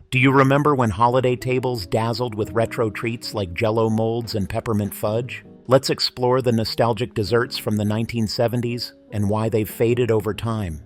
Do you remember when holiday tables dazzled with retro treats like JellO molds and peppermint fudge? Let's explore the nostalgic desserts from the 1970s and why they've faded over time.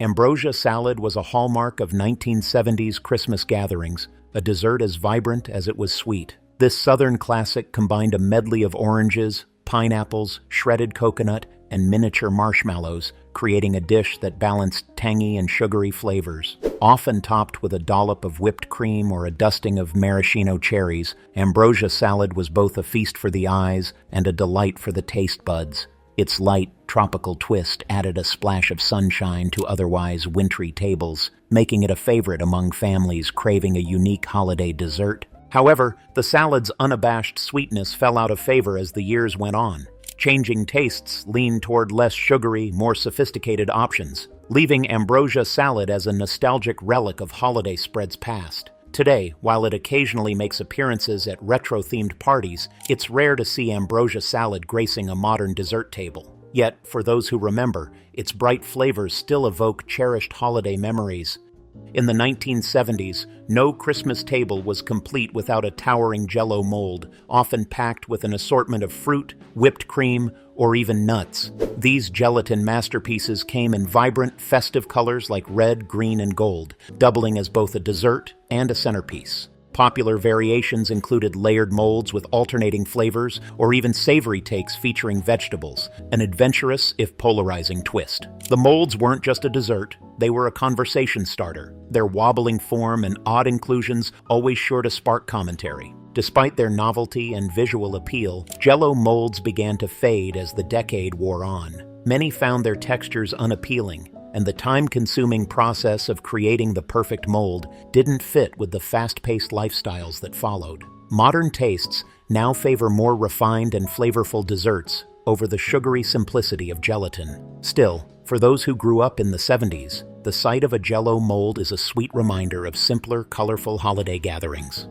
Ambrosia Salad was a hallmark of 1970s Christmas gatherings, a dessert as vibrant as it was sweet. This southern classic combined a medley of oranges, pineapples, shredded coconut, and miniature marshmallows, creating a dish that balanced tangy and sugary flavors. Often topped with a dollop of whipped cream or a dusting of maraschino cherries, Ambrosia Salad was both a feast for the eyes and a delight for the taste buds. Its light, tropical twist added a splash of sunshine to otherwise wintry tables, making it a favorite among families craving a unique holiday dessert. However, the salad's unabashed sweetness fell out of favor as the years went on. Changing tastes leaned toward less sugary, more sophisticated options, leaving Ambrosia Salad as a nostalgic relic of holiday spreads past. Today, while it occasionally makes appearances at retro-themed parties, it's rare to see Ambrosia Salad gracing a modern dessert table. Yet, for those who remember, its bright flavors still evoke cherished holiday memories. In the 1970s, no Christmas table was complete without a towering JellO mold, often packed with an assortment of fruit, whipped cream, or even nuts. These gelatin masterpieces came in vibrant, festive colors like red, green, and gold, doubling as both a dessert and a centerpiece. Popular variations included layered molds with alternating flavors, or even savory takes featuring vegetables, an adventurous, if polarizing twist. The molds weren't just a dessert, they were a conversation starter, their wobbling form and odd inclusions always sure to spark commentary. Despite their novelty and visual appeal, JellO molds began to fade as the decade wore on. Many found their textures unappealing, and the time-consuming process of creating the perfect mold didn't fit with the fast-paced lifestyles that followed. Modern tastes now favor more refined and flavorful desserts over the sugary simplicity of gelatin. Still, for those who grew up in the 70s, the sight of a JellO mold is a sweet reminder of simpler, colorful holiday gatherings.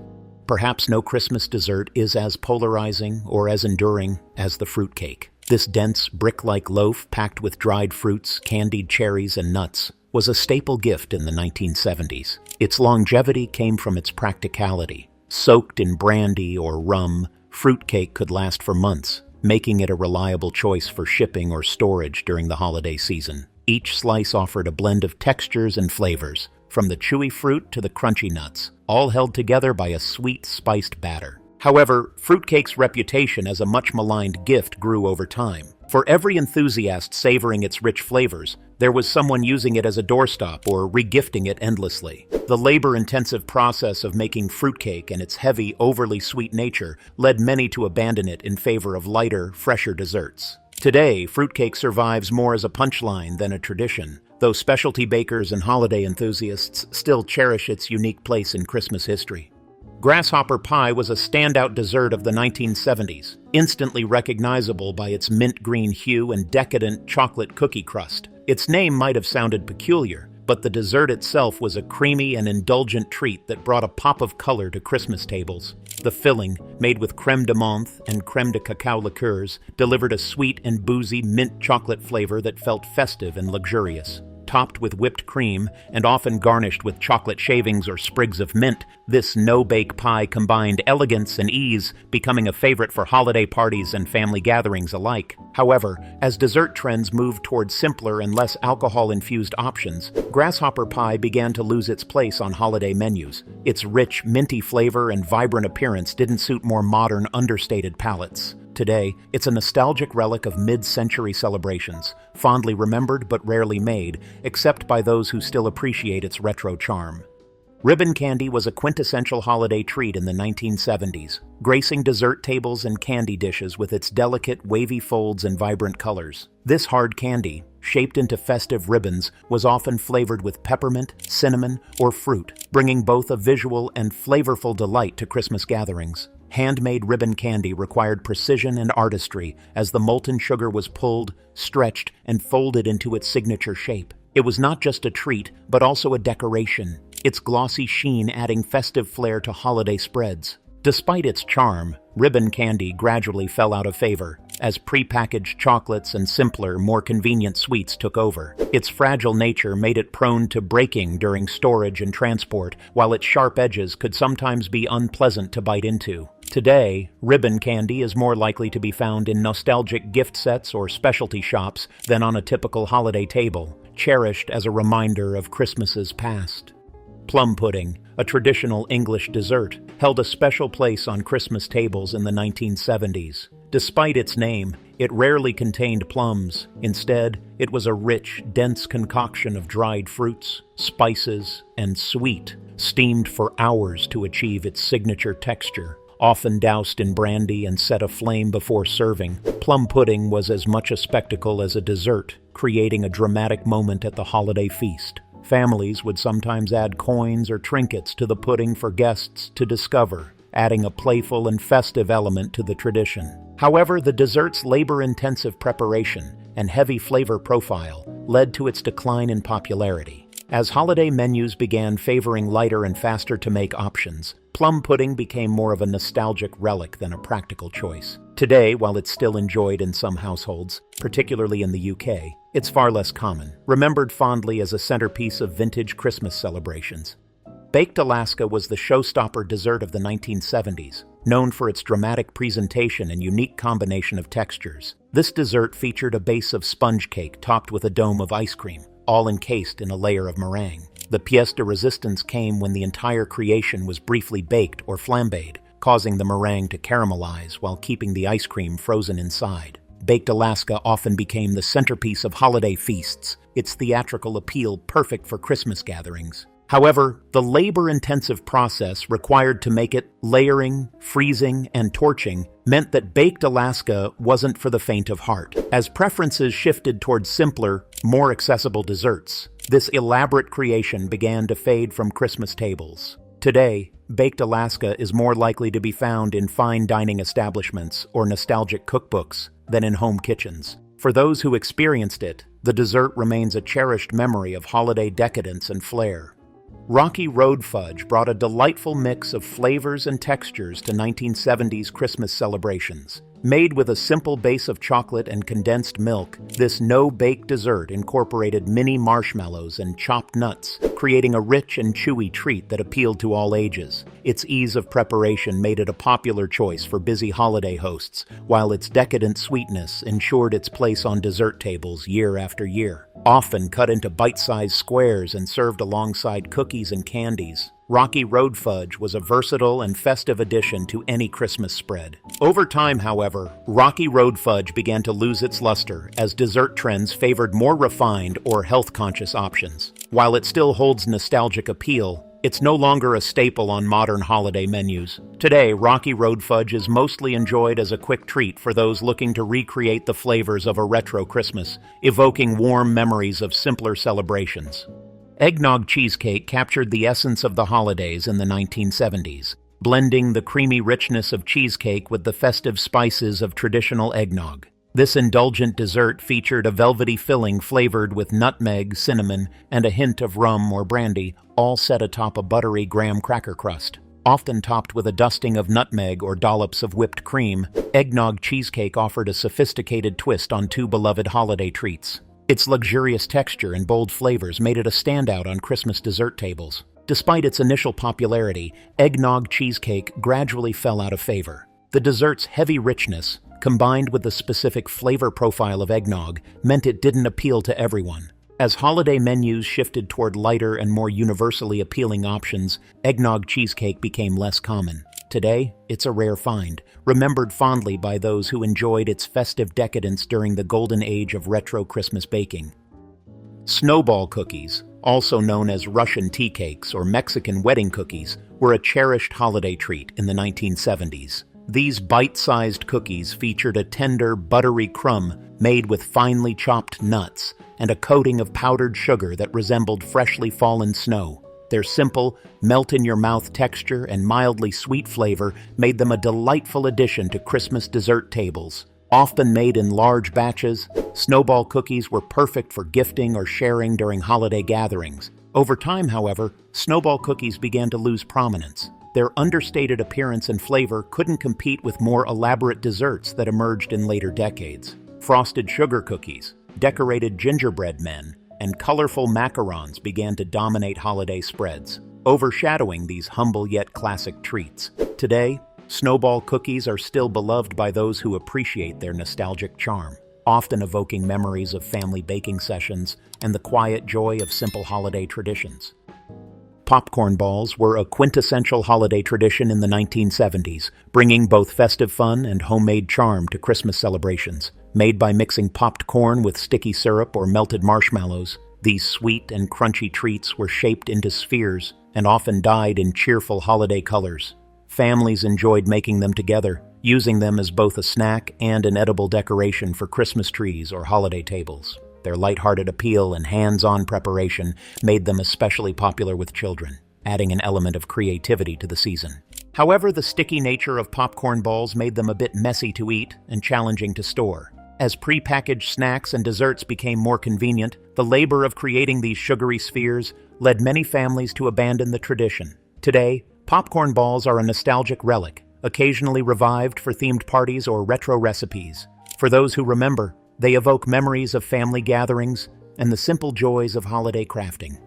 Perhaps no Christmas dessert is as polarizing or as enduring as the fruitcake. This dense, brick-like loaf packed with dried fruits, candied cherries, and nuts was a staple gift in the 1970s. Its longevity came from its practicality. Soaked in brandy or rum, fruitcake could last for months, making it a reliable choice for shipping or storage during the holiday season. Each slice offered a blend of textures and flavors, from the chewy fruit to the crunchy nuts, all held together by a sweet, spiced batter. However, fruitcake's reputation as a much-maligned gift grew over time. For every enthusiast savoring its rich flavors, there was someone using it as a doorstop or regifting it endlessly. The labor-intensive process of making fruitcake and its heavy, overly sweet nature led many to abandon it in favor of lighter, fresher desserts. Today, fruitcake survives more as a punchline than a tradition, though specialty bakers and holiday enthusiasts still cherish its unique place in Christmas history. Grasshopper Pie was a standout dessert of the 1970s, instantly recognizable by its mint green hue and decadent chocolate cookie crust. Its name might have sounded peculiar, but the dessert itself was a creamy and indulgent treat that brought a pop of color to Christmas tables. The filling, made with crème de menthe and crème de cacao liqueurs, delivered a sweet and boozy mint chocolate flavor that felt festive and luxurious. Topped with whipped cream and often garnished with chocolate shavings or sprigs of mint, this no-bake pie combined elegance and ease, becoming a favorite for holiday parties and family gatherings alike. However, as dessert trends moved toward simpler and less alcohol-infused options, Grasshopper Pie began to lose its place on holiday menus. Its rich, minty flavor and vibrant appearance didn't suit more modern, understated palates. Today, it's a nostalgic relic of mid-century celebrations, fondly remembered but rarely made, except by those who still appreciate its retro charm. Ribbon candy was a quintessential holiday treat in the 1970s, gracing dessert tables and candy dishes with its delicate, wavy folds and vibrant colors. This hard candy, shaped into festive ribbons, was often flavored with peppermint, cinnamon, or fruit, bringing both a visual and flavorful delight to Christmas gatherings. Handmade ribbon candy required precision and artistry as the molten sugar was pulled, stretched, and folded into its signature shape. It was not just a treat, but also a decoration, its glossy sheen adding festive flair to holiday spreads. Despite its charm, ribbon candy gradually fell out of favor, as prepackaged chocolates and simpler, more convenient sweets took over. Its fragile nature made it prone to breaking during storage and transport, while its sharp edges could sometimes be unpleasant to bite into. Today, ribbon candy is more likely to be found in nostalgic gift sets or specialty shops than on a typical holiday table, cherished as a reminder of Christmases past. Plum pudding, a traditional English dessert, held a special place on Christmas tables in the 1970s. Despite its name, it rarely contained plums. Instead, it was a rich, dense concoction of dried fruits, spices, and sweet, steamed for hours to achieve its signature texture. Often doused in brandy and set aflame before serving, plum pudding was as much a spectacle as a dessert, creating a dramatic moment at the holiday feast. Families would sometimes add coins or trinkets to the pudding for guests to discover, adding a playful and festive element to the tradition. However, the dessert's labor-intensive preparation and heavy flavor profile led to its decline in popularity. As holiday menus began favoring lighter and faster-to-make options, plum pudding became more of a nostalgic relic than a practical choice. Today, while it's still enjoyed in some households, particularly in the UK, it's far less common, remembered fondly as a centerpiece of vintage Christmas celebrations. Baked Alaska was the showstopper dessert of the 1970s, known for its dramatic presentation and unique combination of textures. This dessert featured a base of sponge cake topped with a dome of ice cream, all encased in a layer of meringue. The pièce de résistance came when the entire creation was briefly baked or flambéed, causing the meringue to caramelize while keeping the ice cream frozen inside. Baked Alaska often became the centerpiece of holiday feasts, its theatrical appeal perfect for Christmas gatherings. However, the labor-intensive process required to make it, layering, freezing, and torching, meant that Baked Alaska wasn't for the faint of heart. As preferences shifted toward simpler, more accessible desserts, this elaborate creation began to fade from Christmas tables. Today, Baked Alaska is more likely to be found in fine dining establishments or nostalgic cookbooks than in home kitchens. For those who experienced it, the dessert remains a cherished memory of holiday decadence and flair. Rocky Road Fudge brought a delightful mix of flavors and textures to 1970s Christmas celebrations. Made with a simple base of chocolate and condensed milk, this no-bake dessert incorporated mini marshmallows and chopped nuts, creating a rich and chewy treat that appealed to all ages. Its ease of preparation made it a popular choice for busy holiday hosts, while its decadent sweetness ensured its place on dessert tables year after year. Often cut into bite-sized squares and served alongside cookies and candies, Rocky Road Fudge was a versatile and festive addition to any Christmas spread. Over time, however, Rocky Road Fudge began to lose its luster as dessert trends favored more refined or health-conscious options. While it still holds nostalgic appeal, it's no longer a staple on modern holiday menus. Today, Rocky Road Fudge is mostly enjoyed as a quick treat for those looking to recreate the flavors of a retro Christmas, evoking warm memories of simpler celebrations. Eggnog Cheesecake captured the essence of the holidays in the 1970s, blending the creamy richness of cheesecake with the festive spices of traditional eggnog. This indulgent dessert featured a velvety filling flavored with nutmeg, cinnamon, and a hint of rum or brandy, all set atop a buttery graham cracker crust. Often topped with a dusting of nutmeg or dollops of whipped cream, Eggnog Cheesecake offered a sophisticated twist on two beloved holiday treats. Its luxurious texture and bold flavors made it a standout on Christmas dessert tables. Despite its initial popularity, Eggnog Cheesecake gradually fell out of favor. The dessert's heavy richness, combined with the specific flavor profile of eggnog, meant it didn't appeal to everyone. As holiday menus shifted toward lighter and more universally appealing options, Eggnog Cheesecake became less common. Today, it's a rare find, remembered fondly by those who enjoyed its festive decadence during the golden age of retro Christmas baking. Snowball Cookies, also known as Russian tea cakes or Mexican wedding cookies, were a cherished holiday treat in the 1970s. These bite-sized cookies featured a tender, buttery crumb made with finely chopped nuts and a coating of powdered sugar that resembled freshly fallen snow. Their simple, melt-in-your-mouth texture and mildly sweet flavor made them a delightful addition to Christmas dessert tables. Often made in large batches, Snowball cookies were perfect for gifting or sharing during holiday gatherings. Over time, however, Snowball cookies began to lose prominence. their understated appearance and flavor couldn't compete with more elaborate desserts that emerged in later decades. Frosted sugar cookies, decorated gingerbread men, and colorful macarons began to dominate holiday spreads, overshadowing these humble yet classic treats. Today, Snowball cookies are still beloved by those who appreciate their nostalgic charm, often evoking memories of family baking sessions and the quiet joy of simple holiday traditions. Popcorn balls were a quintessential holiday tradition in the 1970s, bringing both festive fun and homemade charm to Christmas celebrations. Made by mixing popped corn with sticky syrup or melted marshmallows, these sweet and crunchy treats were shaped into spheres and often dyed in cheerful holiday colors. Families enjoyed making them together, using them as both a snack and an edible decoration for Christmas trees or holiday tables. Their lighthearted appeal and hands-on preparation made them especially popular with children, adding an element of creativity to the season. However, the sticky nature of popcorn balls made them a bit messy to eat and challenging to store. As pre-packaged snacks and desserts became more convenient, the labor of creating these sugary spheres led many families to abandon the tradition. Today, popcorn balls are a nostalgic relic, occasionally revived for themed parties or retro recipes. For those who remember, they evoke memories of family gatherings and the simple joys of holiday crafting.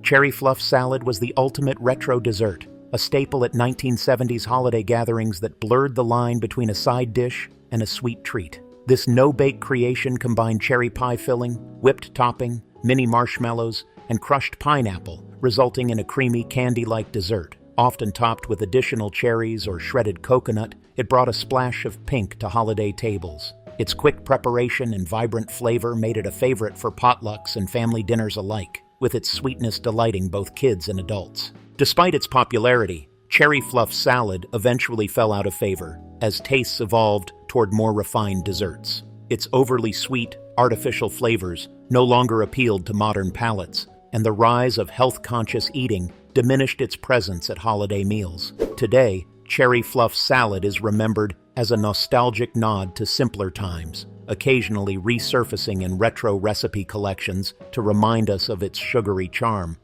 Cherry Fluff salad was the ultimate retro dessert, a staple at 1970s holiday gatherings that blurred the line between a side dish and a sweet treat. This no-bake creation combined cherry pie filling, whipped topping, mini marshmallows, and crushed pineapple, resulting in a creamy candy-like dessert. Often topped with additional cherries or shredded coconut, it brought a splash of pink to holiday tables. Its quick preparation and vibrant flavor made it a favorite for potlucks and family dinners alike, with its sweetness delighting both kids and adults. Despite its popularity, Cherry Fluff salad eventually fell out of favor as tastes evolved toward more refined desserts. Its overly sweet, artificial flavors no longer appealed to modern palates, and the rise of health-conscious eating diminished its presence at holiday meals. Today, Cherry Fluff salad is remembered as a nostalgic nod to simpler times, occasionally resurfacing in retro recipe collections to remind us of its sugary charm.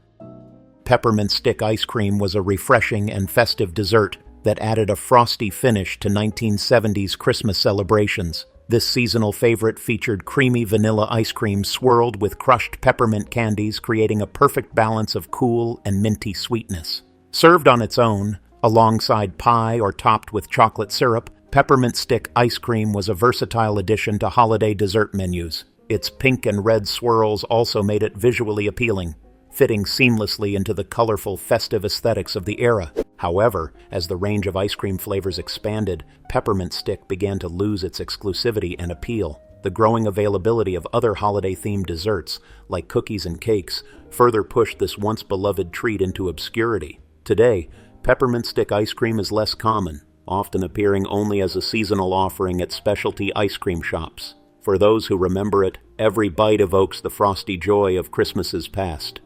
Peppermint stick ice cream was a refreshing and festive dessert that added a frosty finish to 1970s Christmas celebrations. This seasonal favorite featured creamy vanilla ice cream swirled with crushed peppermint candies, creating a perfect balance of cool and minty sweetness. Served on its own, alongside pie or topped with chocolate syrup, peppermint stick ice cream was a versatile addition to holiday dessert menus. Its pink and red swirls also made it visually appealing, fitting seamlessly into the colorful, festive aesthetics of the era. However, as the range of ice cream flavors expanded, peppermint stick began to lose its exclusivity and appeal. The growing availability of other holiday-themed desserts, like cookies and cakes, further pushed this once-beloved treat into obscurity. Today, peppermint stick ice cream is less common, often appearing only as a seasonal offering at specialty ice cream shops. For those who remember it, every bite evokes the frosty joy of Christmases past.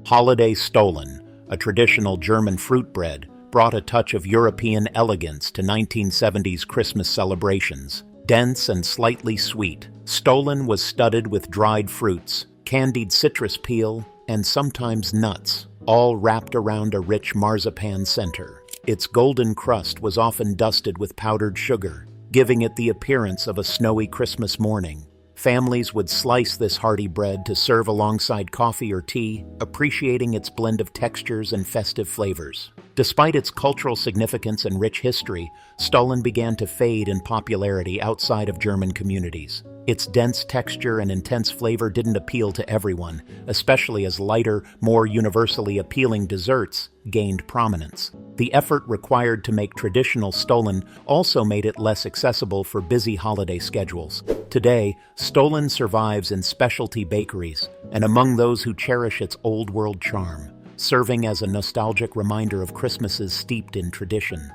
Holiday Stollen, a traditional German fruit bread, brought a touch of European elegance to 1970s Christmas celebrations. Dense and slightly sweet, Stollen was studded with dried fruits, candied citrus peel, and sometimes nuts, all wrapped around a rich marzipan center. Its golden crust was often dusted with powdered sugar, giving it the appearance of a snowy Christmas morning. Families would slice this hearty bread to serve alongside coffee or tea, appreciating its blend of textures and festive flavors. Despite its cultural significance and rich history, Stollen began to fade in popularity outside of German communities. Its dense texture and intense flavor didn't appeal to everyone, especially as lighter, more universally appealing desserts gained prominence. The effort required to make traditional Stollen also made it less accessible for busy holiday schedules. Today, Stollen survives in specialty bakeries and among those who cherish its old-world charm, serving as a nostalgic reminder of Christmases steeped in tradition.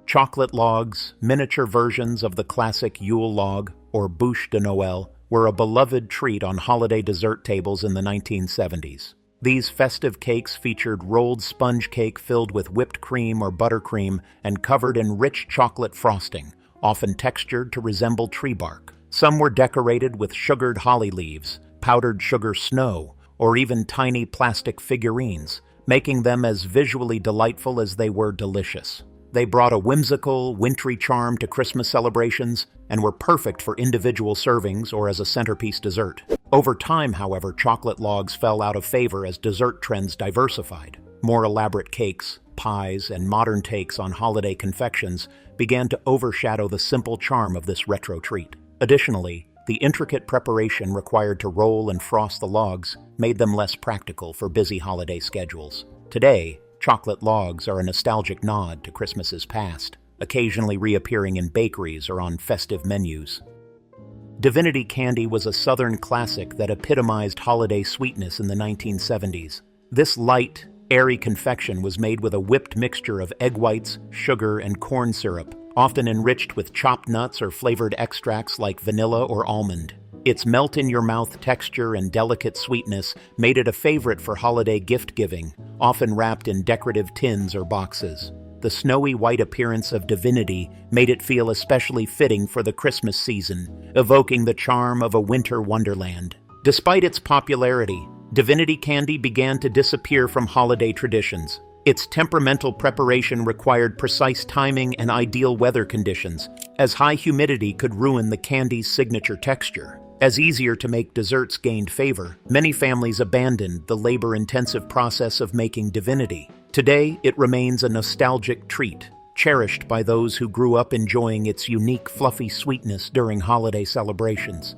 Chocolate logs, miniature versions of the classic Yule log, or bûche de Noël, were a beloved treat on holiday dessert tables in the 1970s. These festive cakes featured rolled sponge cake filled with whipped cream or buttercream and covered in rich chocolate frosting, often textured to resemble tree bark. Some were decorated with sugared holly leaves, powdered sugar snow, or even tiny plastic figurines, making them as visually delightful as they were delicious. They brought a whimsical, wintry charm to Christmas celebrations and were perfect for individual servings or as a centerpiece dessert. Over time, however, chocolate logs fell out of favor as dessert trends diversified. More elaborate cakes, pies, and modern takes on holiday confections began to overshadow the simple charm of this retro treat. Additionally, the intricate preparation required to roll and frost the logs made them less practical for busy holiday schedules. Today, chocolate logs are a nostalgic nod to Christmas's past, occasionally reappearing in bakeries or on festive menus. Divinity candy was a Southern classic that epitomized holiday sweetness in the 1970s. This light, airy confection was made with a whipped mixture of egg whites, sugar, and corn syrup, often enriched with chopped nuts or flavored extracts like vanilla or almond. Its melt-in-your-mouth texture and delicate sweetness made it a favorite for holiday gift-giving, often wrapped in decorative tins or boxes. The snowy white appearance of Divinity made it feel especially fitting for the Christmas season, evoking the charm of a winter wonderland. Despite its popularity, Divinity candy began to disappear from holiday traditions. Its temperamental preparation required precise timing and ideal weather conditions, as high humidity could ruin the candy's signature texture. As easier-to-make desserts gained favor, many families abandoned the labor-intensive process of making Divinity. Today, it remains a nostalgic treat, cherished by those who grew up enjoying its unique fluffy sweetness during holiday celebrations.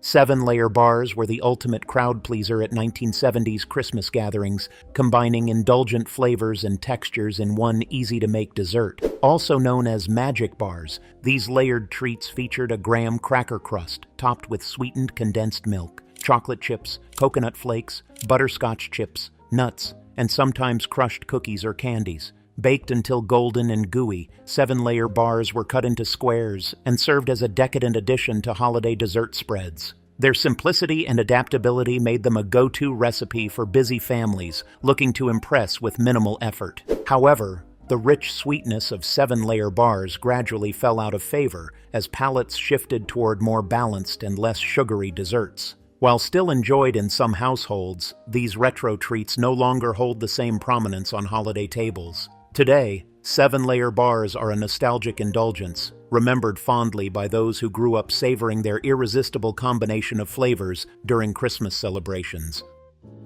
7-layer bars were the ultimate crowd pleaser at 1970s Christmas gatherings, combining indulgent flavors and textures in one easy-to-make dessert. Also known as magic bars, these layered treats featured a graham cracker crust topped with sweetened condensed milk, chocolate chips, coconut flakes, butterscotch chips, nuts, and sometimes crushed cookies or candies. Baked until golden and gooey, 7-layer bars were cut into squares and served as a decadent addition to holiday dessert spreads. Their simplicity and adaptability made them a go-to recipe for busy families looking to impress with minimal effort. However, the rich sweetness of 7-layer bars gradually fell out of favor as palates shifted toward more balanced and less sugary desserts. While still enjoyed in some households, these retro treats no longer hold the same prominence on holiday tables. Today, 7-layer bars are a nostalgic indulgence, remembered fondly by those who grew up savoring their irresistible combination of flavors during Christmas celebrations.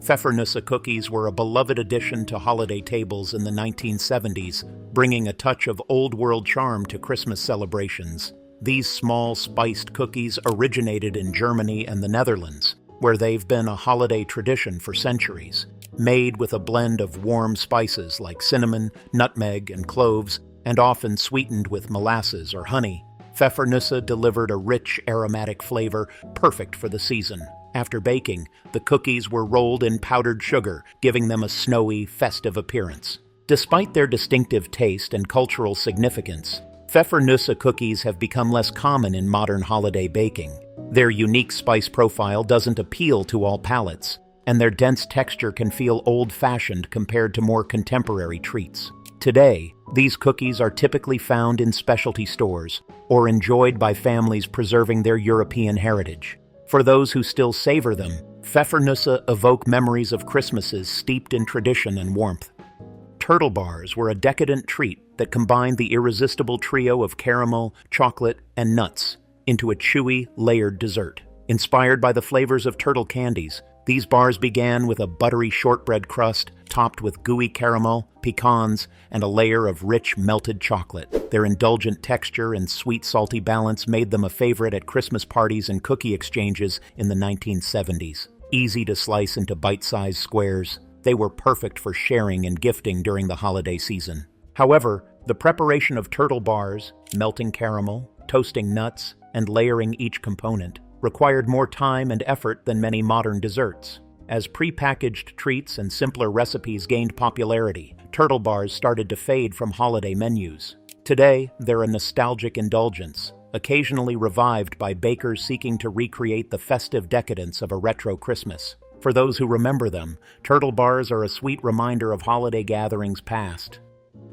Pfeffernusse cookies were a beloved addition to holiday tables in the 1970s, bringing a touch of old-world charm to Christmas celebrations. These small, spiced cookies originated in Germany and the Netherlands, where they've been a holiday tradition for centuries. Made with a blend of warm spices like cinnamon, nutmeg, and cloves, and often sweetened with molasses or honey, Pfeffernusse delivered a rich, aromatic flavor perfect for the season. After baking, the cookies were rolled in powdered sugar, giving them a snowy, festive appearance. Despite their distinctive taste and cultural significance, Pfeffernusse cookies have become less common in modern holiday baking. Their unique spice profile doesn't appeal to all palates, and their dense texture can feel old-fashioned compared to more contemporary treats. Today, these cookies are typically found in specialty stores or enjoyed by families preserving their European heritage. For those who still savor them, Pfeffernusse evoke memories of Christmases steeped in tradition and warmth. Turtle bars were a decadent treat that combined the irresistible trio of caramel, chocolate, and nuts into a chewy, layered dessert. Inspired by the flavors of turtle candies, these bars began with a buttery shortbread crust topped with gooey caramel, pecans, and a layer of rich melted chocolate. Their indulgent texture and sweet salty balance made them a favorite at Christmas parties and cookie exchanges in the 1970s. Easy to slice into bite-sized squares, they were perfect for sharing and gifting during the holiday season. However, the preparation of turtle bars, melting caramel, toasting nuts, and layering each component required more time and effort than many modern desserts. As pre-packaged treats and simpler recipes gained popularity, turtle bars started to fade from holiday menus. Today, they're a nostalgic indulgence, occasionally revived by bakers seeking to recreate the festive decadence of a retro Christmas. For those who remember them, turtle bars are a sweet reminder of holiday gatherings past.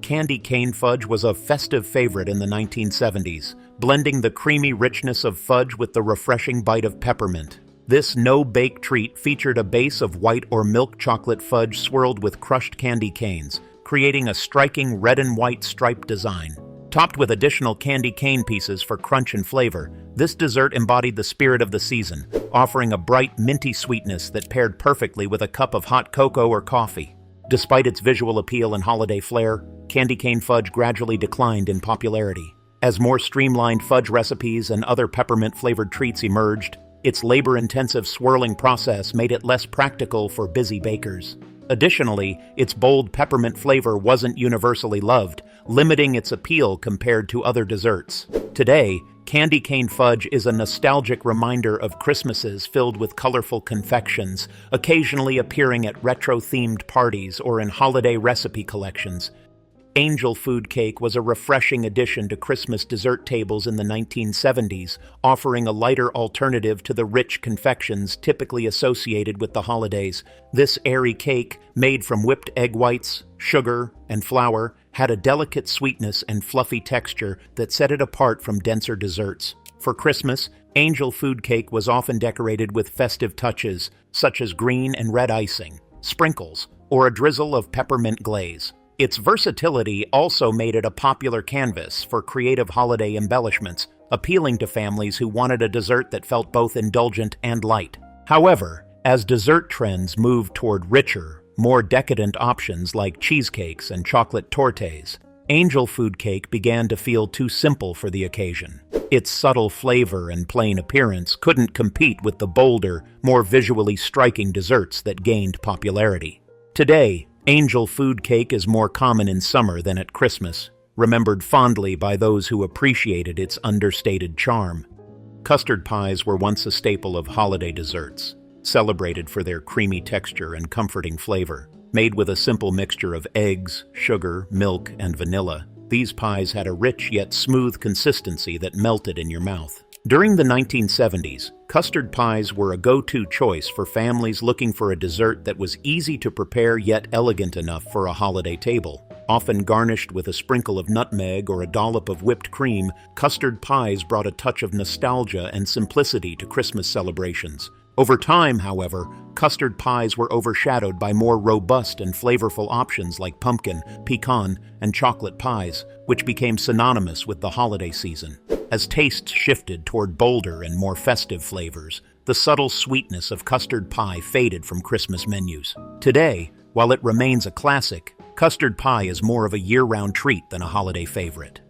Candy cane fudge was a festive favorite in the 1970s, blending the creamy richness of fudge with the refreshing bite of peppermint. This no-bake treat featured a base of white or milk chocolate fudge swirled with crushed candy canes, creating a striking red and white striped design. Topped with additional candy cane pieces for crunch and flavor, this dessert embodied the spirit of the season, offering a bright, minty sweetness that paired perfectly with a cup of hot cocoa or coffee. Despite its visual appeal and holiday flair, candy cane fudge gradually declined in popularity. As more streamlined fudge recipes and other peppermint-flavored treats emerged, its labor-intensive swirling process made it less practical for busy bakers. Additionally, its bold peppermint flavor wasn't universally loved, limiting its appeal compared to other desserts. Today, candy cane fudge is a nostalgic reminder of Christmases filled with colorful confections, occasionally appearing at retro-themed parties or in holiday recipe collections. Angel food cake was a refreshing addition to Christmas dessert tables in the 1970s, offering a lighter alternative to the rich confections typically associated with the holidays. This airy cake, made from whipped egg whites, sugar, and flour, had a delicate sweetness and fluffy texture that set it apart from denser desserts. For Christmas, angel food cake was often decorated with festive touches, such as green and red icing, sprinkles, or a drizzle of peppermint glaze. Its versatility also made it a popular canvas for creative holiday embellishments, appealing to families who wanted a dessert that felt both indulgent and light. However, as dessert trends moved toward richer, more decadent options like cheesecakes and chocolate tortes, angel food cake began to feel too simple for the occasion. Its subtle flavor and plain appearance couldn't compete with the bolder, more visually striking desserts that gained popularity. Today, angel food cake is more common in summer than at Christmas, remembered fondly by those who appreciated its understated charm. Custard pies were once a staple of holiday desserts, celebrated for their creamy texture and comforting flavor. Made with a simple mixture of eggs, sugar, milk, and vanilla, these pies had a rich yet smooth consistency that melted in your mouth. During the 1970s, custard pies were a go-to choice for families looking for a dessert that was easy to prepare yet elegant enough for a holiday table. Often garnished with a sprinkle of nutmeg or a dollop of whipped cream, custard pies brought a touch of nostalgia and simplicity to Christmas celebrations. Over time, however, custard pies were overshadowed by more robust and flavorful options like pumpkin, pecan, and chocolate pies, which became synonymous with the holiday season. As tastes shifted toward bolder and more festive flavors, the subtle sweetness of custard pie faded from Christmas menus. Today, while it remains a classic, custard pie is more of a year-round treat than a holiday favorite.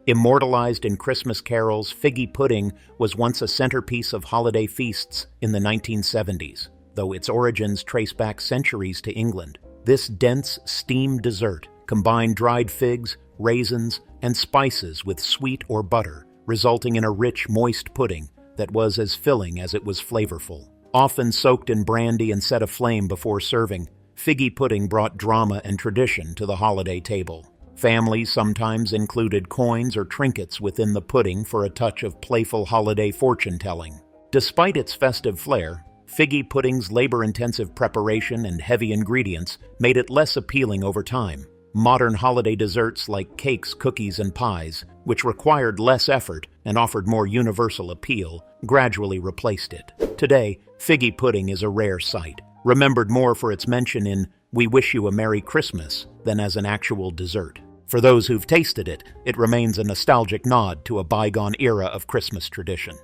Immortalized in Christmas carols, figgy pudding was once a centerpiece of holiday feasts in the 1970s, though its origins trace back centuries to England. This dense, steamed dessert combined dried figs, raisins, and spices with sweet or butter, resulting in a rich, moist pudding that was as filling as it was flavorful. Often soaked in brandy and set aflame before serving, figgy pudding brought drama and tradition to the holiday table. Families sometimes included coins or trinkets within the pudding for a touch of playful holiday fortune-telling. Despite its festive flair, figgy pudding's labor-intensive preparation and heavy ingredients made it less appealing over time. Modern holiday desserts like cakes, cookies, and pies, which required less effort and offered more universal appeal, gradually replaced it. Today, figgy pudding is a rare sight, remembered more for its mention in "We Wish You a Merry Christmas" than as an actual dessert. For those who've tasted it, it remains a nostalgic nod to a bygone era of Christmas tradition.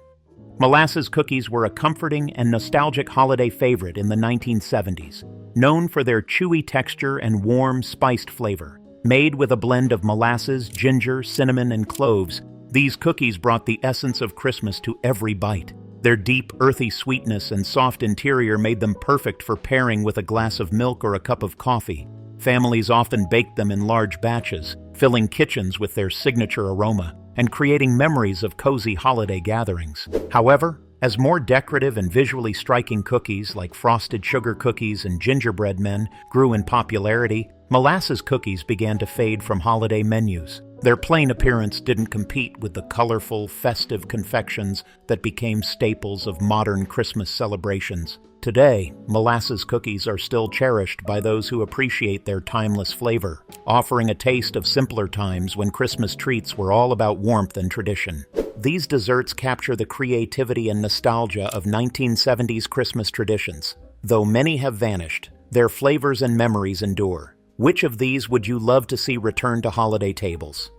Molasses cookies were a comforting and nostalgic holiday favorite in the 1970s, known for their chewy texture and warm, spiced flavor. Made with a blend of molasses, ginger, cinnamon, and cloves, these cookies brought the essence of Christmas to every bite. Their deep, earthy sweetness and soft interior made them perfect for pairing with a glass of milk or a cup of coffee. Families often baked them in large batches, filling kitchens with their signature aroma and creating memories of cozy holiday gatherings. However, as more decorative and visually striking cookies like frosted sugar cookies and gingerbread men grew in popularity, molasses cookies began to fade from holiday menus. Their plain appearance didn't compete with the colorful, festive confections that became staples of modern Christmas celebrations. Today, molasses cookies are still cherished by those who appreciate their timeless flavor, offering a taste of simpler times when Christmas treats were all about warmth and tradition. These desserts capture the creativity and nostalgia of 1970s Christmas traditions. Though many have vanished, their flavors and memories endure. Which of these would you love to see return to holiday tables?